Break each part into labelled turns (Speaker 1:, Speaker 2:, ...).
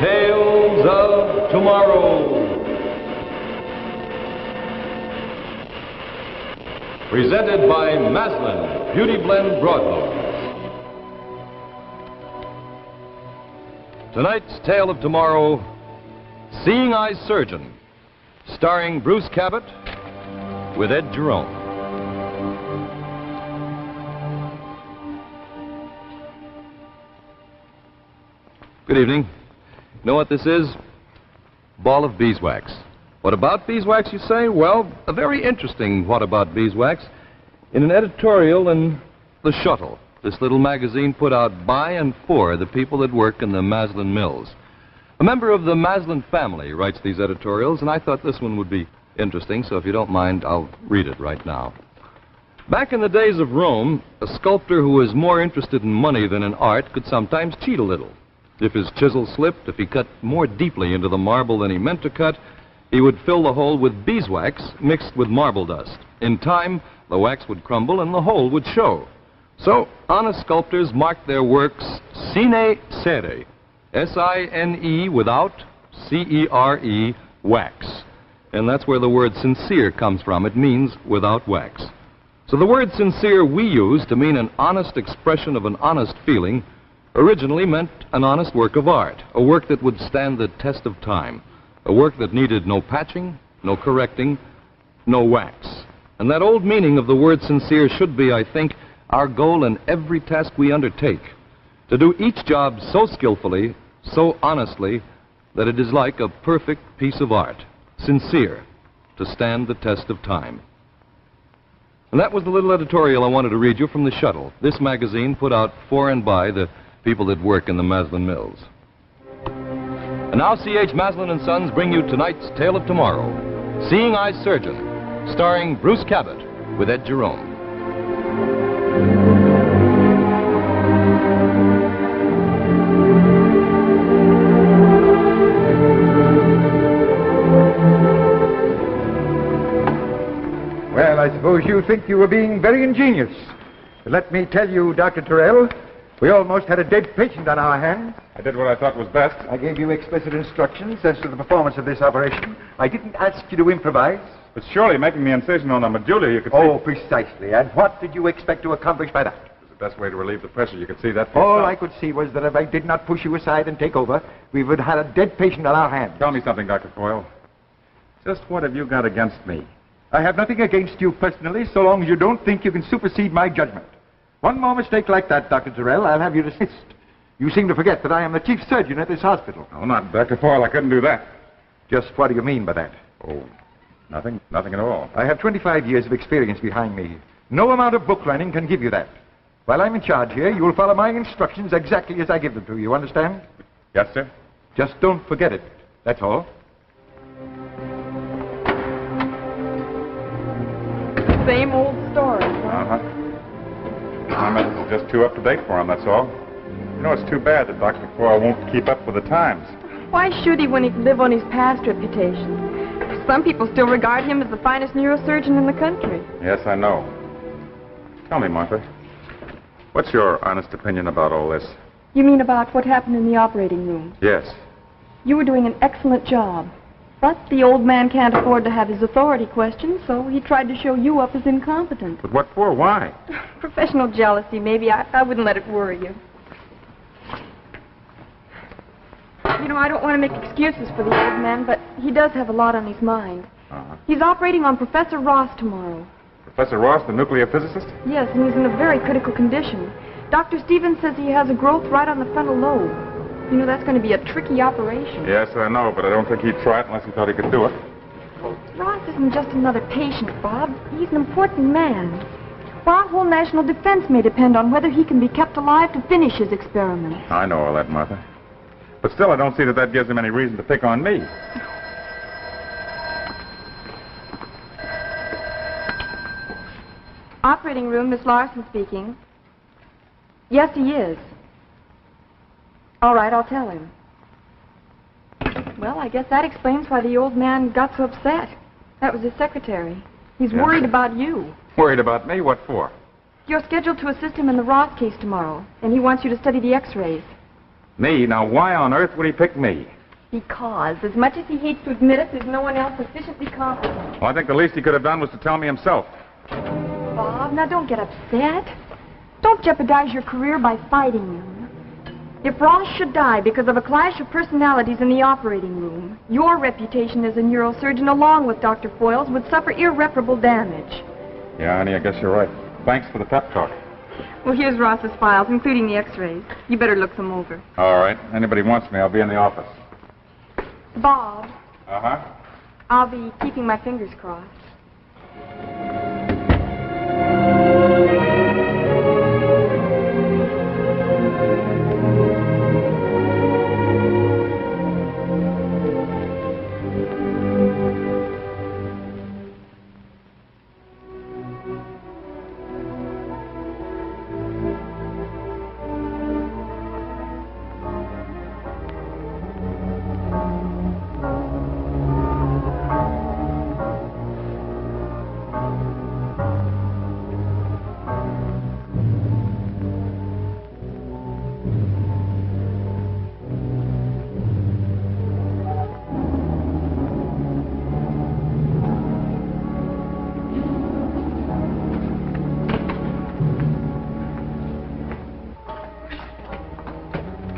Speaker 1: Tales of Tomorrow. Presented by Maslin Beauty Blend Broadloads. Tonight's Tale of Tomorrow, Seeing Eye Surgeon, starring Bruce Cabot with Ed Jerome. Good evening. You know what this is? Ball of beeswax. What about beeswax, you say? Well, a very interesting what about beeswax in an editorial in The Shuttle, this little magazine put out by and for the people that work in the Maslin mills. A member of the Maslin family writes these editorials, and I thought this one would be interesting, so if you don't mind, I'll read it right now. Back in the days of Rome, a sculptor who was more interested in money than in art could sometimes cheat a little. If his chisel slipped, if he cut more deeply into the marble than he meant to cut, he would fill the hole with beeswax mixed with marble dust. In time, the wax would crumble and the hole would show. So, honest sculptors marked their works sine cere, S-I-N-E without C-E-R-E, wax. And that's where the word sincere comes from. It means without wax. So the word sincere we use to mean an honest expression of an honest feeling originally meant an honest work of art, a work that would stand the test of time, a work that needed no patching, no correcting, no wax. And that old meaning of the word sincere should be, I think, our goal in every task we undertake, to do each job so skillfully, so honestly, that it is like a perfect piece of art, sincere, to stand the test of time. And that was the little editorial I wanted to read you from The Shuttle, this magazine put out for and by the people that work in the Maslin mills. And now C.H. Maslin & Sons bring you tonight's Tale of Tomorrow, Seeing Eye Surgeon, starring Bruce Cabot with Ed Jerome.
Speaker 2: Well, I suppose you think you were being very ingenious. But let me tell you, Dr. Terrell, we almost had a dead patient on our hands.
Speaker 3: I did what I thought was best.
Speaker 2: I gave you explicit instructions as to the performance of this operation. I didn't ask you to improvise.
Speaker 3: But surely making the incision on the medulla, you could see...
Speaker 2: Oh, precisely. And what did you expect to accomplish by that?
Speaker 3: It was the best way to relieve the pressure. You could see that.
Speaker 2: All I could see was that if I did not push you aside and take over, we would have had a dead patient on our hands.
Speaker 3: Tell me something, Dr. Foyle. Just what have you got against me?
Speaker 2: I have nothing against you personally, so long as you don't think you can supersede my judgment. One more mistake like that, Dr. Terrell, I'll have you dismissed. You seem to forget that I am the chief surgeon at this hospital.
Speaker 3: Oh, not Dr. Foyle. I couldn't do that.
Speaker 2: Just what do you mean by that?
Speaker 3: Oh, nothing at all.
Speaker 2: I have 25 years of experience behind me. No amount of book learning can give you that. While I'm in charge here, you will follow my instructions exactly as I give them to you, understand?
Speaker 3: Yes, sir.
Speaker 2: Just don't forget it. That's all.
Speaker 4: Same old story.
Speaker 3: Uh-huh. My methods are just too up-to-date for him, that's all. You know, it's too bad that Dr. Foyle won't keep up with the times.
Speaker 4: Why should he when he can live on his past reputation? Some people still regard him as the finest neurosurgeon in the country.
Speaker 3: Yes, I know. Tell me, Martha, what's your honest opinion about all this?
Speaker 4: You mean about what happened in the operating room?
Speaker 3: Yes.
Speaker 4: You were doing an excellent job. But the old man can't afford to have his authority questioned, so he tried to show you up as incompetent.
Speaker 3: But what for? Why?
Speaker 4: Professional jealousy, maybe. I wouldn't let it worry you. You know, I don't want to make excuses for the old man, but he does have a lot on his mind.
Speaker 3: Uh-huh.
Speaker 4: He's operating on Professor Ross tomorrow.
Speaker 3: Professor Ross, the nuclear physicist?
Speaker 4: Yes, and he's in a very critical condition. Dr. Stevens says he has a growth right on the frontal lobe. You know, that's going to be a tricky operation.
Speaker 3: Yes, I know, but I don't think he'd try it unless he thought he could do it.
Speaker 4: Ross isn't just another patient, Bob. He's an important man. Our whole national defense may depend on whether he can be kept alive to finish his experiments.
Speaker 3: I know all that, Martha. But still, I don't see that gives him any reason to pick on me.
Speaker 4: Operating room, Miss Larson speaking. Yes, he is. All right, I'll tell him. Well, I guess that explains why the old man got so upset. That was his secretary. He's worried about you.
Speaker 3: Worried about me? What for?
Speaker 4: You're scheduled to assist him in the Ross case tomorrow, and he wants you to study the x-rays.
Speaker 3: Me? Now, why on earth would he pick me?
Speaker 4: Because, as much as he hates to admit it, there's no one else sufficiently competent.
Speaker 3: Well, I think the least he could have done was to tell me himself.
Speaker 4: Bob, now don't get upset. Don't jeopardize your career by fighting him. If Ross should die because of a clash of personalities in the operating room, your reputation as a neurosurgeon, along with Dr. Foyle's, would suffer irreparable damage.
Speaker 3: Yeah, honey, I guess you're right. Thanks for the pep talk.
Speaker 4: Well, here's Ross's files, including the x-rays. You better look them over.
Speaker 3: All right. Anybody wants me, I'll be in the office.
Speaker 4: Bob,
Speaker 3: Uh-huh.
Speaker 4: I'll be keeping my fingers crossed.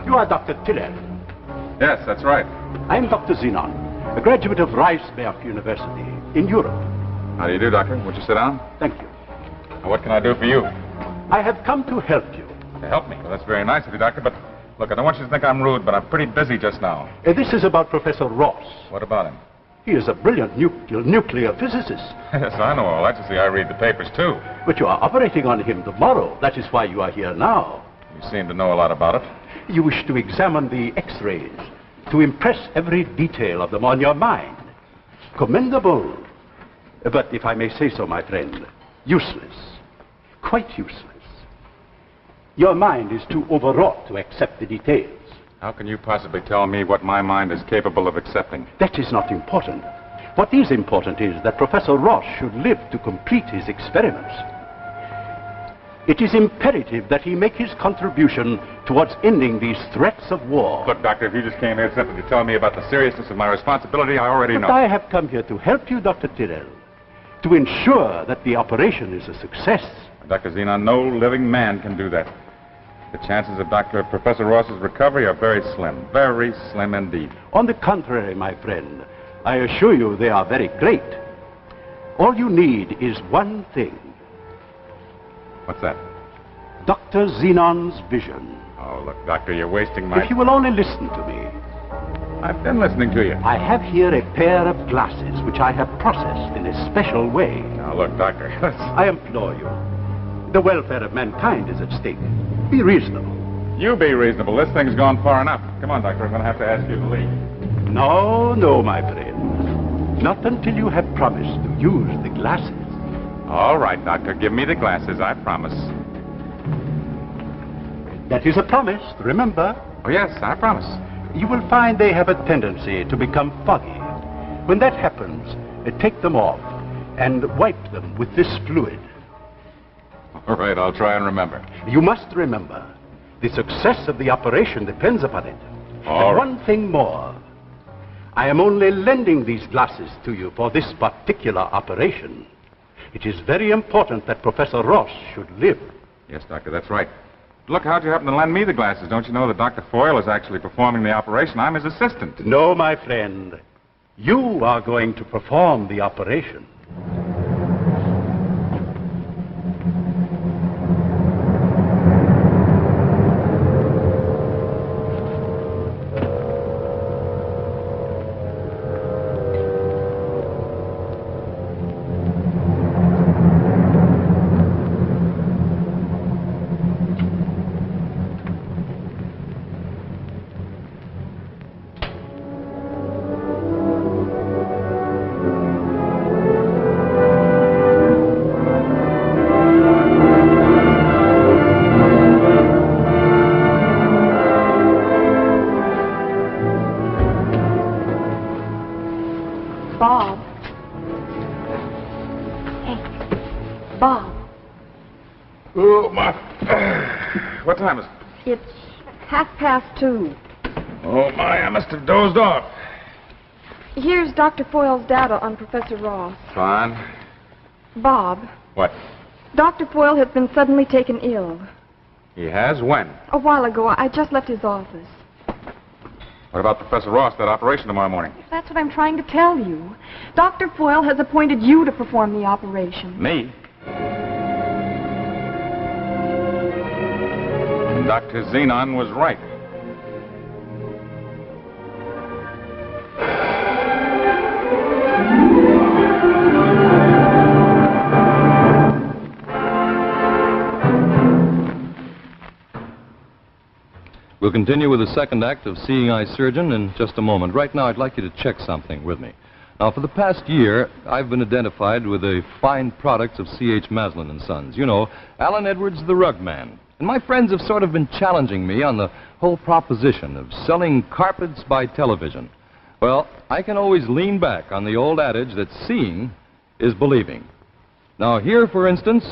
Speaker 5: You are Dr. Tiller.
Speaker 3: Yes, that's right.
Speaker 5: I am Dr. Zenon, a graduate of Reisberg University in Europe.
Speaker 3: How do you do, Doctor? Won't you sit down?
Speaker 5: Thank you.
Speaker 3: Now, what can I do for you?
Speaker 5: I have come to help you.
Speaker 3: To help me? Well, that's very nice of you, Doctor, but look, I don't want you to think I'm rude, but I'm pretty busy just now.
Speaker 5: This is about Professor Ross.
Speaker 3: What about him?
Speaker 5: He is a brilliant nuclear physicist.
Speaker 3: Yes, I know all that. You see, I read the papers, too.
Speaker 5: But you are operating on him tomorrow. That is why you are here now.
Speaker 3: You seem to know a lot about it.
Speaker 5: You wish to examine the x-rays, to impress every detail of them on your mind. Commendable. But if I may say so, my friend, useless. Quite useless. Your mind is too overwrought to accept the details.
Speaker 3: How can you possibly tell me what my mind is capable of accepting?
Speaker 5: That is not important. What is important is that Professor Ross should live to complete his experiments. It is imperative that he make his contribution towards ending these threats of war.
Speaker 3: Look, Doctor, if you just came here simply to tell me about the seriousness of my responsibility, I already know.
Speaker 5: But I have come here to help you, Dr. Tyrrell, to ensure that the operation is a success.
Speaker 3: Dr. Zenon, no living man can do that. The chances of Professor Ross's recovery are very slim indeed.
Speaker 5: On the contrary, my friend, I assure you they are very great. All you need is one thing.
Speaker 3: What's that?
Speaker 5: Dr. Zenon's vision.
Speaker 3: Oh, look, Doctor, you're wasting my...
Speaker 5: If you will only listen to me.
Speaker 3: I've been listening to you.
Speaker 5: I have here a pair of glasses which I have processed in a special way.
Speaker 3: Now, look, Doctor,
Speaker 5: I implore you. The welfare of mankind is at stake. Be reasonable.
Speaker 3: You be reasonable. This thing's gone far enough. Come on, Doctor, I'm going to have to ask you to leave.
Speaker 5: No, no, my friend. Not until you have promised to use the glasses.
Speaker 3: All right, Doctor, give me the glasses, I promise.
Speaker 5: That is a promise, remember?
Speaker 3: Oh, yes, I promise.
Speaker 5: You will find they have a tendency to become foggy. When that happens, take them off and wipe them with this fluid.
Speaker 3: All right, I'll try and remember.
Speaker 5: You must remember, the success of the operation depends upon it.
Speaker 3: All
Speaker 5: and
Speaker 3: right.
Speaker 5: one thing more. I am only lending these glasses to you for this particular operation. It is very important that Professor Ross should live.
Speaker 3: Yes, Doctor, that's right. Look, how'd you happen to lend me the glasses? Don't you know that Dr. Foyle is actually performing the operation? I'm his assistant.
Speaker 5: No, my friend. You are going to perform the operation.
Speaker 4: Bob. Hey, Bob.
Speaker 3: Oh, my... What time is it?
Speaker 4: It's 2:30.
Speaker 3: Oh, my, I must have dozed off.
Speaker 4: Here's Dr. Foyle's data on Professor Ross.
Speaker 3: Fine.
Speaker 4: Bob,
Speaker 3: What?
Speaker 4: Dr. Foyle has been suddenly taken ill.
Speaker 3: He has? When?
Speaker 4: A while ago, I just left his office.
Speaker 3: What about Professor Ross, that operation tomorrow morning?
Speaker 4: That's what I'm trying to tell you. Dr. Foyle has appointed you to perform the operation.
Speaker 3: Me? And Dr. Xenon was right.
Speaker 1: We'll continue with the second act of Seeing Eye Surgeon in just a moment. Right now, I'd like you to check something with me. Now, for the past year, I've been identified with the fine products of C.H. Maslin & Sons. You know, Alan Edwards, the rug man. And my friends have sort of been challenging me on the whole proposition of selling carpets by television. Well, I can always lean back on the old adage that seeing is believing. Now, here, for instance,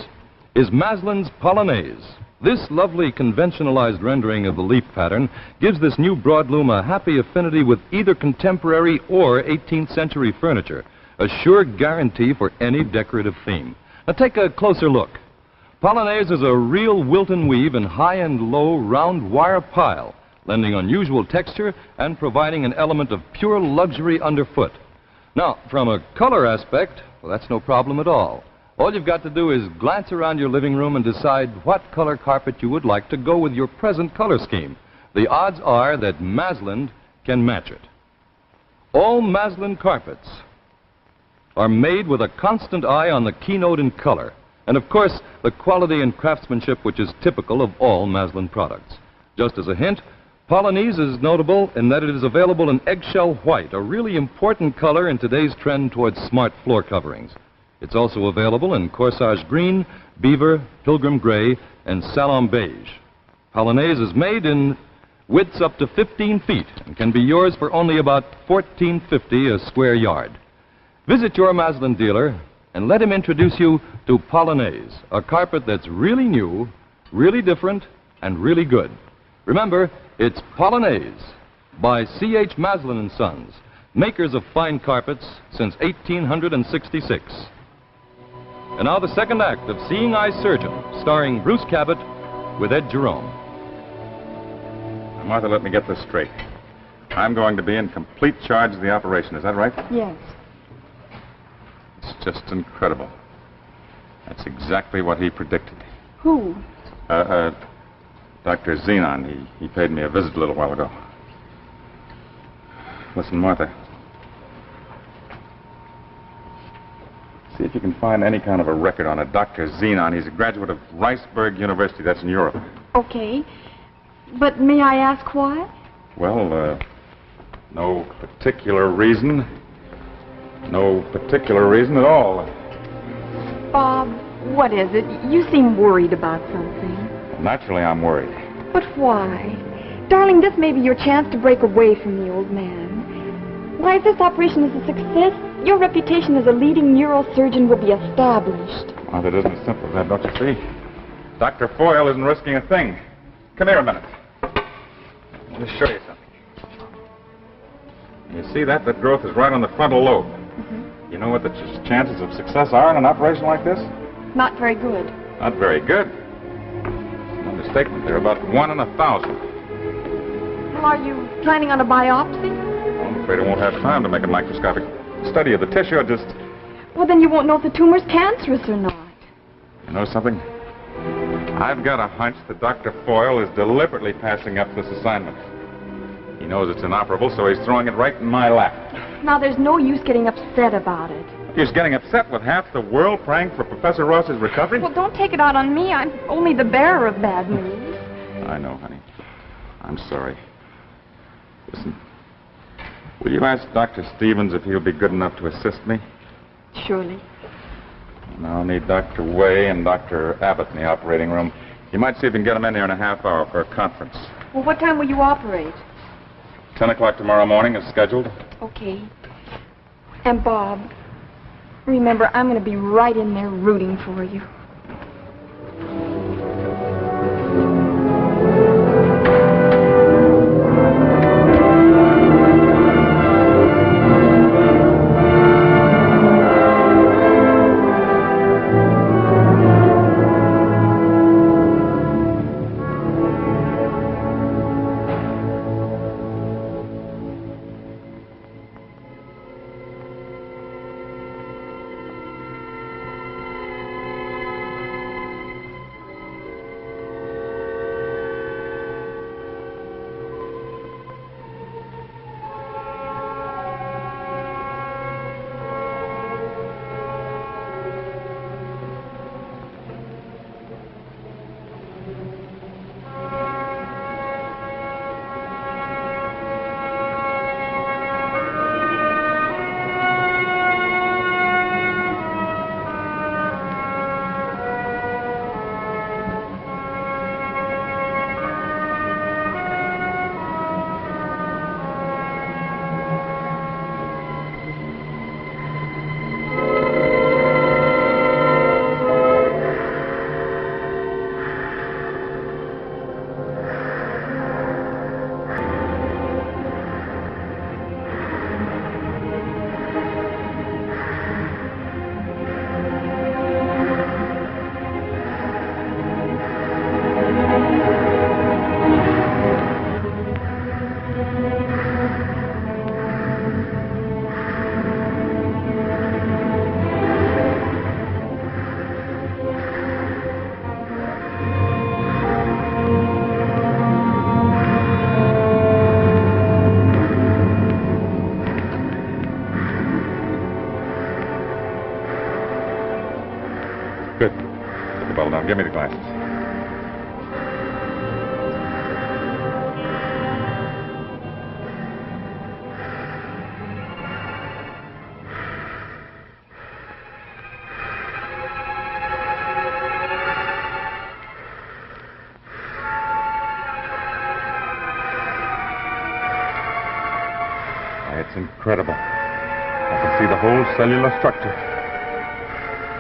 Speaker 1: is Maslin's Polonaise. This lovely conventionalized rendering of the leaf pattern gives this new broadloom a happy affinity with either contemporary or 18th century furniture, a sure guarantee for any decorative theme. Now take a closer look. Polonaise is a real Wilton weave in high and low round wire pile, lending unusual texture and providing an element of pure luxury underfoot. Now, from a color aspect, well, that's no problem at all. All you've got to do is glance around your living room and decide what color carpet you would like to go with your present color scheme. The odds are that Maslin can match it. All Maslin carpets are made with a constant eye on the keynote in color, and of course, the quality and craftsmanship which is typical of all Maslin products. Just as a hint, Polonaise is notable in that it is available in eggshell white, a really important color in today's trend towards smart floor coverings. It's also available in corsage green, beaver, pilgrim gray, and salon beige. Polonaise is made in widths up to 15 feet and can be yours for only about $14.50 a square yard. Visit your Maslin dealer and let him introduce you to Polonaise, a carpet that's really new, really different, and really good. Remember, it's Polonaise by C.H. Maslin & Sons, makers of fine carpets since 1866. And now the second act of Seeing Eye Surgeon, starring Bruce Cabot with Ed Jerome.
Speaker 3: Now, Martha, let me get this straight. I'm going to be in complete charge of the operation. Is that right?
Speaker 4: Yes.
Speaker 3: It's just incredible. That's exactly what he predicted.
Speaker 4: Who?
Speaker 3: Dr. Xenon. He paid me a visit a little while ago. Listen, Martha. See if you can find any kind of a record on a Dr. Xenon. He's a graduate of Riceburg University. That's in Europe.
Speaker 4: Okay. But may I ask why?
Speaker 3: Well, no particular reason. No particular reason at all.
Speaker 4: Bob, what is it? You seem worried about something.
Speaker 3: Well, naturally, I'm worried.
Speaker 4: But why? Darling, this may be your chance to break away from the old man. Why, if this operation is a success, your reputation as a leading neurosurgeon will be established.
Speaker 3: Well, that isn't as simple as that, don't you see? Dr. Foyle isn't risking a thing. Come here a minute. Let me show you something. You see that? That growth is right on the frontal lobe. Mm-hmm. You know what the chances of success are in an operation like this?
Speaker 4: Not very good.
Speaker 3: Not very good. It's an understatement. They're about 1 in 1,000.
Speaker 4: Well, are you planning on a biopsy?
Speaker 3: I'm afraid I won't have time to make a microscopic study of the tissue.
Speaker 4: Well, then you won't know if the tumor's cancerous or not.
Speaker 3: You know something? I've got a hunch that Dr. Foyle is deliberately passing up this assignment. He knows it's inoperable, so he's throwing it right in my lap.
Speaker 4: Now, there's no use getting upset about it.
Speaker 3: He's getting upset with half the world praying for Professor Ross's recovery?
Speaker 4: Well, don't take it out on me. I'm only the bearer of bad news.
Speaker 3: I know, honey. I'm sorry. Listen, will you ask Dr. Stevens if he'll be good enough to assist me?
Speaker 4: Surely.
Speaker 3: Now, I'll need Dr. Way and Dr. Abbott in the operating room. You might see if you can get them in here in a half hour for a conference.
Speaker 4: Well, what time will you operate?
Speaker 3: 10 o'clock tomorrow morning is scheduled.
Speaker 4: Okay. And Bob, remember, I'm going to be right in there rooting for you.
Speaker 3: settle down. Give me the glasses. It's incredible. I can see the whole cellular structure.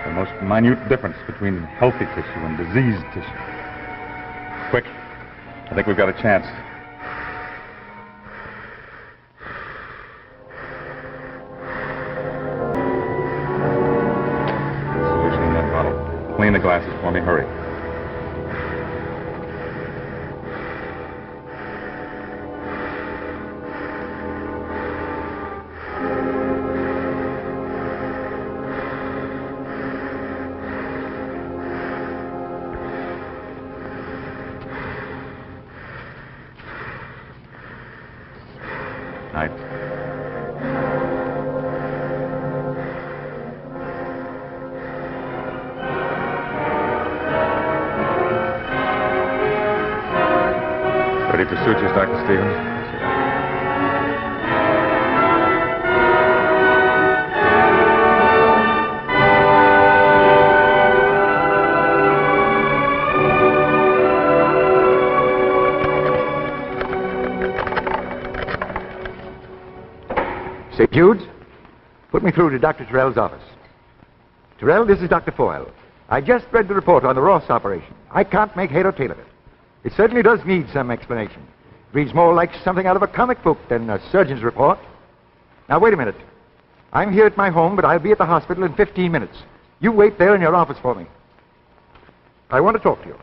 Speaker 3: The most minute difference between healthy tissue and diseased tissue. Quick. I think we've got a chance. Solution in that bottle. Clean the glasses for me. Hurry. Night. Ready for sutures, Dr. Stevens?
Speaker 2: St. Jude's, put me through to Dr. Terrell's office. Terrell, this is Dr. Foyle. I just read the report on the Ross operation. I can't make head or tail of it. It certainly does need some explanation. It reads more like something out of a comic book than a surgeon's report. Now, wait a minute. I'm here at my home, but I'll be at the hospital in 15 minutes. You wait there in your office for me. I want to talk to you.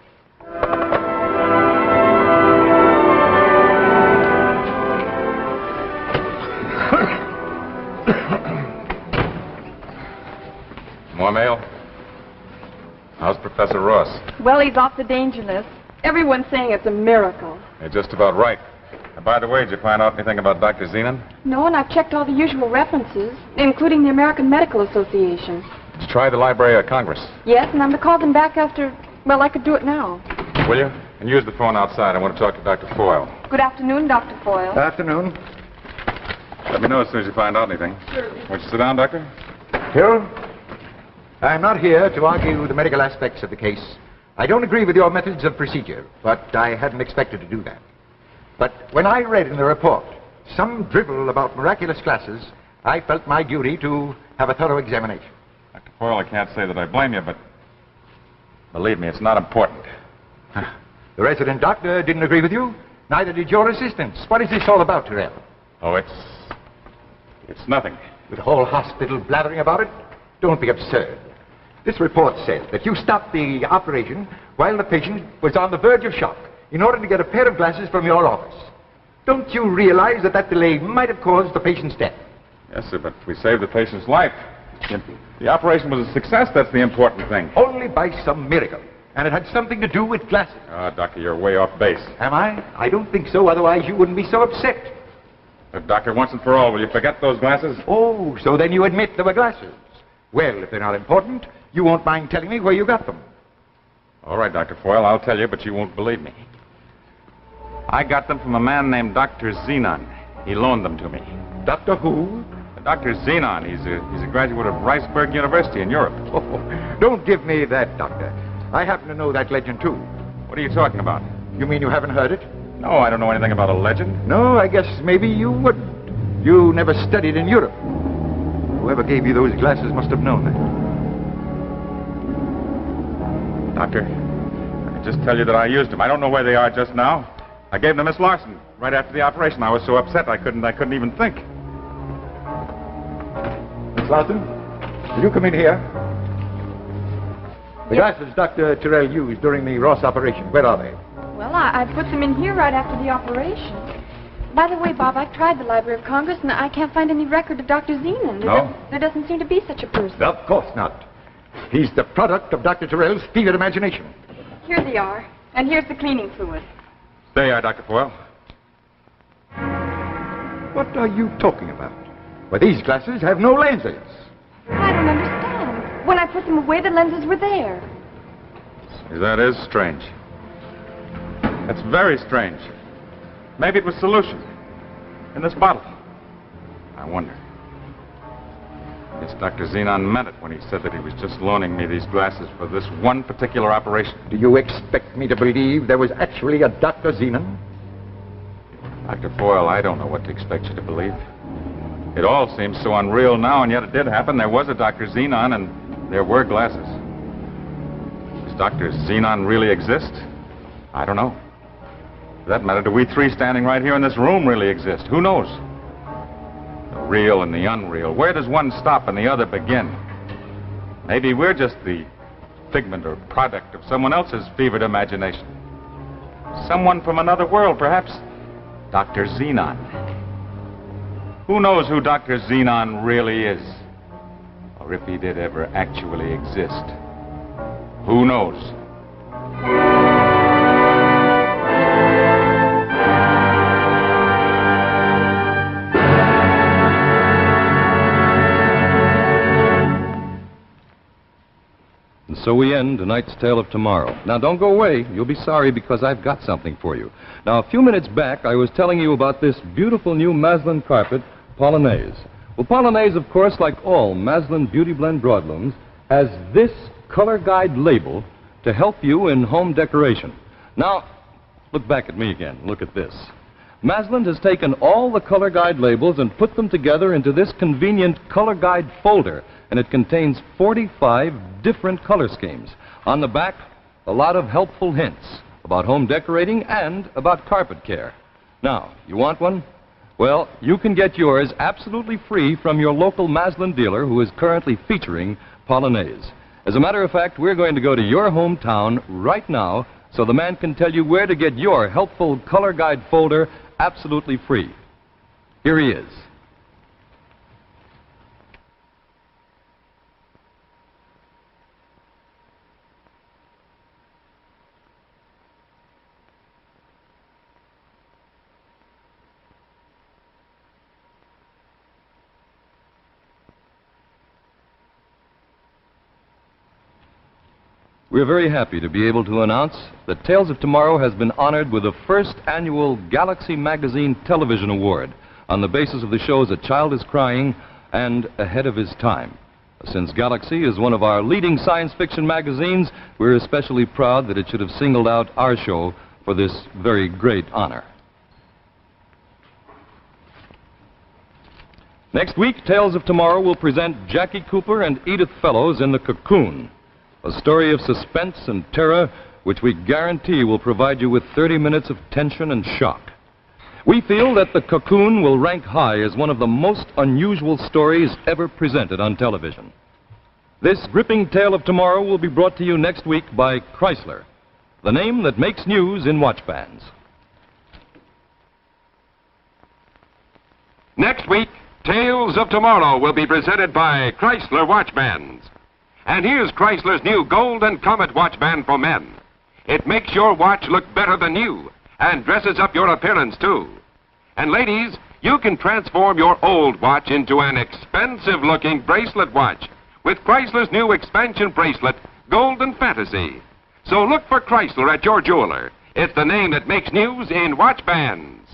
Speaker 3: More mail? How's Professor Ross?
Speaker 4: Well, he's off the danger list. Everyone's saying it's a miracle.
Speaker 3: You're just about right. And by the way, did you find out anything about Dr. Zenon?
Speaker 4: No, and I've checked all the usual references, including the American Medical Association.
Speaker 3: Did you try the Library of Congress?
Speaker 4: Yes, and I'm to call them back after... Well, I could do it now.
Speaker 3: Will you? And use the phone outside. I want to talk to Dr. Foyle.
Speaker 4: Good afternoon, Dr. Foyle.
Speaker 2: Afternoon.
Speaker 3: Let me know as soon as you find out anything.
Speaker 4: Sure.
Speaker 3: Won't you sit down, Doctor?
Speaker 2: Hill, I'm not here to argue the medical aspects of the case. I don't agree with your methods of procedure, but I hadn't expected to do that. But when I read in the report some drivel about miraculous glasses, I felt my duty to have a thorough examination.
Speaker 3: Dr. Foyle, I can't say that I blame you, but believe me, it's not important.
Speaker 2: The resident doctor didn't agree with you. Neither did your assistants. What is this all about, Terrell?
Speaker 3: Oh, it's nothing.
Speaker 2: With the whole hospital blathering about it? Don't be absurd. This report says that you stopped the operation while the patient was on the verge of shock in order to get a pair of glasses from your office. Don't you realize that that delay might have caused the patient's death?
Speaker 3: Yes, sir, but we saved the patient's life. The operation was a success. That's the important thing.
Speaker 2: Only by some miracle. And it had something to do with glasses.
Speaker 3: Doctor, you're way off base.
Speaker 2: Am I? I don't think so. Otherwise, you wouldn't be so upset.
Speaker 3: But, Doctor, once and for all, will you forget those glasses?
Speaker 2: Oh, so then you admit there were glasses. Well, if they're not important, you won't mind telling me where you got them.
Speaker 3: All right, Dr. Foyle, I'll tell you, but you won't believe me. I got them from a man named Dr. Zenon. He loaned them to me.
Speaker 2: Doctor who?
Speaker 3: Dr. Zenon. He's a graduate of Riceburg University in Europe.
Speaker 2: Oh, don't give me that, Doctor. I happen to know that legend, too.
Speaker 3: What are you talking about?
Speaker 2: You mean you haven't heard it?
Speaker 3: No, I don't know anything about a legend.
Speaker 2: No, I guess maybe you wouldn't. You never studied in Europe. Whoever gave you those glasses must have known that.
Speaker 3: Doctor, I can just tell you that I used them. I don't know where they are just now. I gave them to Miss Larson right after the operation. I was so upset I couldn't even think.
Speaker 2: Miss Larson, will you come in here? The glasses Dr. Terrell used during the Ross operation, where are they?
Speaker 4: Well, I put them in here right after the operation. By the way, Bob, I've tried the Library of Congress, and I can't find any record of Dr. Zenon. There doesn't seem to be such a person.
Speaker 2: Of course not. He's the product of Dr. Terrell's fevered imagination.
Speaker 4: Here they are. And here's the cleaning fluid.
Speaker 3: There you are, Dr. Foyle.
Speaker 2: What are you talking about? Well, these glasses have no lenses.
Speaker 4: I don't understand. When I put them away, the lenses were there.
Speaker 3: That is strange. That's very strange. Maybe it was solution in this bottle. I wonder. Yes, Dr. Xenon meant it when he said that he was just loaning me these glasses for this one particular operation.
Speaker 2: Do you expect me to believe there was actually a Dr. Xenon?
Speaker 3: Dr. Foyle, I don't know what to expect you to believe. It all seems so unreal now, and yet it did happen. There was a Dr. Xenon, and there were glasses. Does Dr. Xenon really exist? I don't know. For that matter, do we three standing right here in this room really exist? Who knows? The real and the unreal. Where does one stop and the other begin? Maybe we're just the figment or product of someone else's fevered imagination. Someone from another world, perhaps Dr. Xenon. Who knows who Dr. Xenon really is? Or if he did ever actually exist? Who knows?
Speaker 1: And so we end tonight's Tale of Tomorrow. Now, don't go away. You'll be sorry because I've got something for you. Now, a few minutes back, I was telling you about this beautiful new Maslin carpet, Polonaise. Well, Polonaise, of course, like all Maslin Beauty Blend broadlooms, has this color guide label to help you in home decoration. Now, look back at me again. Look at this. Maslin has taken all the color guide labels and put them together into this convenient color guide folder, and it contains 45 different color schemes. On the back, a lot of helpful hints about home decorating and about carpet care. Now, you want one? Well, you can get yours absolutely free from your local Maslin dealer who is currently featuring Polonaise. As a matter of fact, we're going to go to your hometown right now so the man can tell you where to get your helpful color guide folder absolutely free. Here he is. We're very happy to be able to announce that Tales of Tomorrow has been honored with the first annual Galaxy Magazine Television Award on the basis of the shows A Child is Crying and Ahead of His Time. Since Galaxy is one of our leading science fiction magazines, we're especially proud that it should have singled out our show for this very great honor. Next week, Tales of Tomorrow will present Jackie Cooper and Edith Fellows in The Cocoon, a story of suspense and terror which we guarantee will provide you with 30 minutes of tension and shock. We feel that The Cocoon will rank high as one of the most unusual stories ever presented on television. This gripping Tale of Tomorrow will be brought to you next week by Chrysler, the name that makes news in watch bands.
Speaker 6: Next week, Tales of Tomorrow will be presented by Chrysler Watch Bands. And here's Chrysler's new Golden Comet watch band for men. It makes your watch look better than new and dresses up your appearance, too. And ladies, you can transform your old watch into an expensive-looking bracelet watch with Chrysler's new expansion bracelet, Golden Fantasy. So look for Chrysler at your jeweler. It's the name that makes news in watch bands.